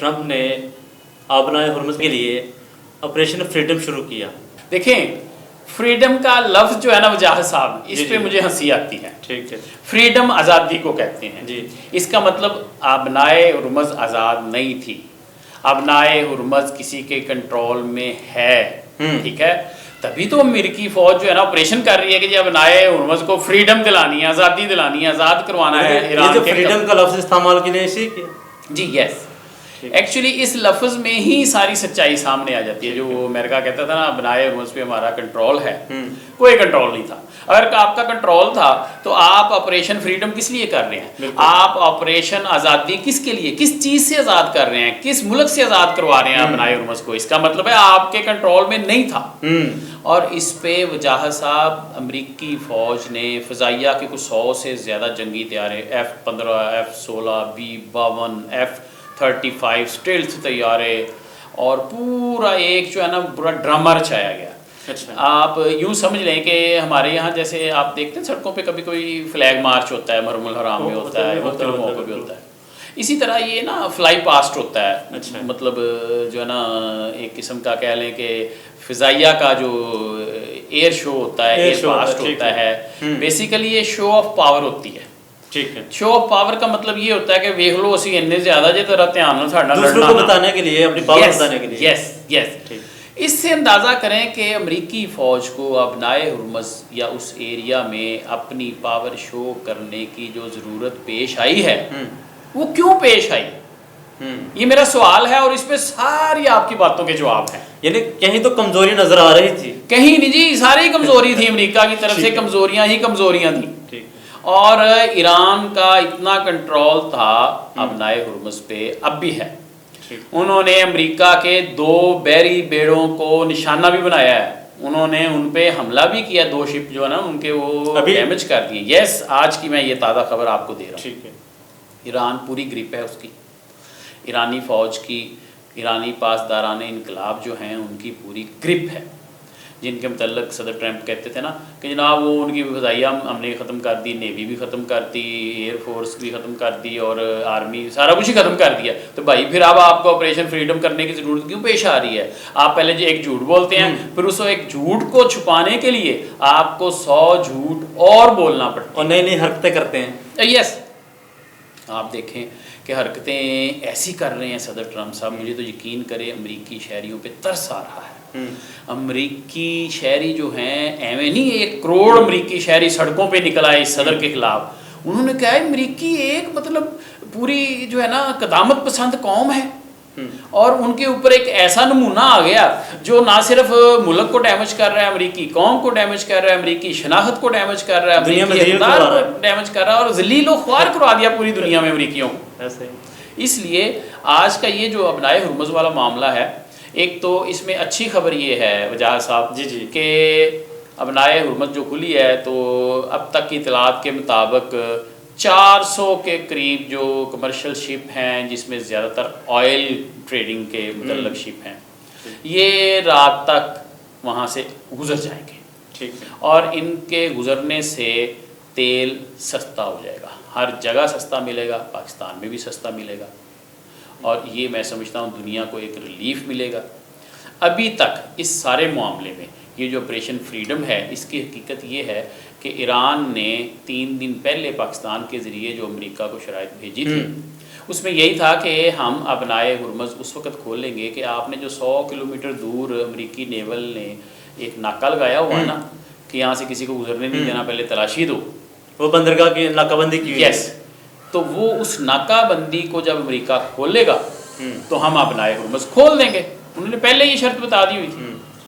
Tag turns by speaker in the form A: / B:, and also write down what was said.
A: Trump نے آبنائے Hormuz کے لیے آپریشن فریڈم شروع کیا.
B: دیکھیں فریڈم کا لفظ جو ہے نا وجاہت صاحب اس پہ مجھے ہنسی آتی ہے.
A: ٹھیک ہے.
B: فریڈم آزادی کو کہتے ہیں.
A: جی.
B: اس کا مطلب آبنائے ہرمز آزاد نہیں تھی، آبنائے ہرمز کسی کے کنٹرول میں ہے. ٹھیک ہے، تبھی تو امریکی فوج جو ہے نا آپریشن کر رہی ہے کہ جی آبنائے ہرمز کو فریڈم دلانی ہے، آزادی دلانی ہے، آزاد کروانا ہے ایران کے.
A: فریڈم کا لفظ استعمال کے لیے اسی کیا.
B: جی یس، ایکچولی اس لفظ میں ہی ساری سچائی سامنے آ جاتی ہے. جو امریکہ کہتا تھا نا آبنائے ہرمز پہ ہمارا کنٹرول ہے، کوئی کنٹرول نہیں تھا. اگر آپ کا کنٹرول تھا تو آپ آپریشن فریڈم کس لیے کر رہے ہیں؟ آپ آپریشن آزادی کس کے لیے، کس چیز سے آزاد کر رہے ہیں، کس ملک سے آزاد کروا رہے ہیں آبنائے ہرمز کو؟ اس کا مطلب ہے آپ کے کنٹرول میں نہیں تھا. اور اس پہ وجاہت صاحب امریکی فوج نے فضائیہ کے کچھ 100 سے زیادہ جنگی طیارے F-15 F-16 B-52 F-35 stealth طیارے اور پورا ایک جو ہے نا پورا ڈرامہ رچایا گیا. آپ یوں سمجھ لیں کہ ہمارے یہاں جیسے آپ دیکھتے ہیں سڑکوں پہ کبھی کوئی فلیگ مارچ ہوتا ہے، محرم الحرام میں ہوتا ہے، مختلف موقع پہ ہوتا ہے. اسی طرح یہ نا فلائی پاسٹ ہوتا ہے. مطلب جو ہے نا ایک قسم کا کہہ لیں کہ فضائیہ کا جو ایئر شو ہوتا ہے، ایئر پاسٹ ہوتا ہے. بیسیکلی یہ شو آف پاور ہوتی ہے.
A: ٹھیک ہے.
B: شو آف پاور کا مطلب یہ ہوتا ہے کہ ویکھ لو اسی اننے زیادہ جے طرح دھیان ساڈا
A: دوسروں کو بتانے کے لیے، اپنی پاور بتانے کے لیے.
B: یس یس. اس سے اندازہ کریں کہ امریکی فوج کو آبنائے ہرمز یا اس ایریا میں اپنی پاور شو کرنے کی جو ضرورت پیش آئی ہے وہ کیوں پیش آئی، یہ میرا سوال ہے. اور اس پہ ساری آپ کی باتوں کے جواب ہیں.
A: یعنی کہیں تو کمزوری نظر آ رہی تھی؟
B: کہیں نہیں جی، ساری کمزوری تھی. امریکہ کی طرف سے کمزوریاں ہی کمزوریاں تھیں. اور ایران کا اتنا کنٹرول تھا آبنائے ہرمز پہ، اب بھی ہے. انہوں نے امریکہ کے 2 بحری بیڑوں کو نشانہ بھی بنایا ہے. انہوں نے ان پہ حملہ بھی کیا، 2 شپ جو ہے نا ان کے وہ ڈیمیج کر دیے. یس، آج کی میں یہ تازہ خبر آپ کو دے رہا ہوں. ایران پوری گرپ ہے اس کی، ایرانی فوج کی، ایرانی پاسداران انقلاب جو ہیں ان کی پوری گرپ ہے، جن کے متعلق صدر ٹرمپ کہتے تھے نا کہ جناب وہ ان کی فضائیہ ہم نے ختم کر دی، نیوی بھی ختم کر دی، ایئر فورس بھی ختم کر دی اور آرمی سارا کچھ ہی ختم کر دیا. تو بھائی پھر اب آپ کو آپریشن فریڈم کرنے کی ضرورت کیوں پیش آ رہی ہے؟ آپ پہلے جو ایک جھوٹ بولتے ہیں، پھر اس ایک جھوٹ کو چھپانے کے لیے آپ کو 100 جھوٹ اور بولنا پڑتا ہے
A: اور نئی نئی حرکتیں کرتے ہیں.
B: یس، آپ دیکھیں کہ حرکتیں ایسی کر رہے ہیں صدر ٹرمپ صاحب، مجھے تو یقین کرے امریکی شہریوں پہ ترس آ رہا ہے. امریکی شہری جو ہیں ایویں نہیں 1 کروڑ امریکی شہری سڑکوں پہ نکل آئے اس صدر کے خلاف. انہوں نے کہا ہے امریکی ایک مطلب پوری جو ہے نا قدامت پسند قوم ہے، اور ان کے اوپر ایک ایسا نمونہ آ گیا جو نہ صرف ملک کو ڈیمیج کر رہا ہے، امریکی قوم کو ڈیمیج کر رہا ہے، امریکی شناخت کو ڈیمیج کر رہا ہے، امریکی اقدار کو ڈیمیج کر رہا ہے، اور ذلیل و خوار کروا دیا پوری دنیا میں امریکیوں کو. اس لیے آج کا یہ جو آبنائے ہرمز والا معاملہ ہے، ایک تو اس میں اچھی خبر یہ ہے وجاہت صاحب کہ آبنائے ہرمز جو کھلی ہے تو اب تک کی اطلاعات کے مطابق 400 کے قریب جو کمرشل شپ ہیں، جس میں زیادہ تر آئل ٹریڈنگ کے متعلق شپ ہیں، یہ رات تک وہاں سے گزر جائیں گے. اور ان کے گزرنے سے تیل سستا ہو جائے گا، ہر جگہ سستا ملے گا، پاکستان میں بھی سستا ملے گا، اور یہ میں سمجھتا ہوں دنیا کو ایک ریلیف ملے گا. ابھی تک اس سارے معاملے میں یہ جو آپریشن فریڈم ہے، اس کی حقیقت یہ ہے کہ ایران نے 3 دن پہلے پاکستان کے ذریعے جو امریکہ کو شرائط بھیجی تھی، اس میں یہی تھا کہ ہم آبنائے ہرمز اس وقت کھولیں گے کہ آپ نے جو 100 کلومیٹر دور امریکی نیول نے ایک ناکہ لگایا ہوا ہے نا کہ یہاں سے کسی کو گزرنے نہیں دینا، پہلے تلاشی دو،
A: وہ بندرگاہ کی ناکہ بندی کی.
B: یس، تو وہ اس ناکہ بندی کو جب امریکہ کھولے گا تو ہم آبنائے ہرمز کھول دیں گے. انہوں نے پہلے یہ شرط بتا دی ہوئی تھی.